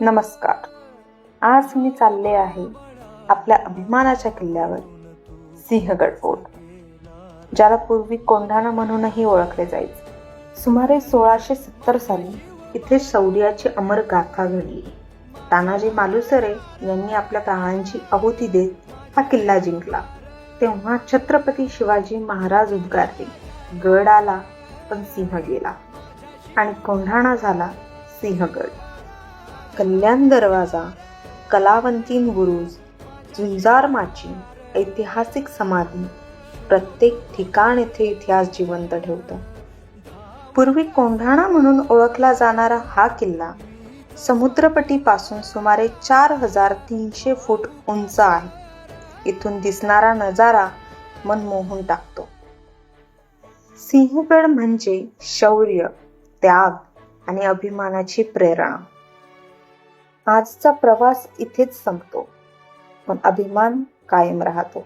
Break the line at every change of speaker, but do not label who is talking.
नमस्कार. आज मी चालले आहे आपल्या अभिमानाच्या किल्ल्यावर, सिंहगड फोर्ट, ज्याला पूर्वी कोंढाणा म्हणूनही ओळखले जायचे. सुमारे 1670 साली इथे शौर्याची अमर गाथा घडली. तानाजी मालुसरे यांनी आपल्या प्राणांची आहुती देत हा किल्ला जिंकला. तेव्हा छत्रपती शिवाजी महाराज उद्गारले, गड आला पण सिंह गेला, आणि कोंढाणा झाला सिंहगड. कल्याण दरवाजा, कलावंतीन बुरुज, झुंजार माची, ऐतिहासिक समाधी, प्रत्येक ठिकाण येथे इतिहास जिवंत ठेवतं. पूर्वी कोंढाणा म्हणून ओळखला जाणारा हा किल्ला समुद्रपटीपासून सुमारे 4300 फूट उंच आहे. इथून दिसणारा नजारा मन मोहून टाकतो. सिंहगड म्हणजे शौर्य, त्याग आणि अभिमानाची प्रेरणा. आजचा प्रवास इथेच संपतो, पण अभिमान कायम राहतो.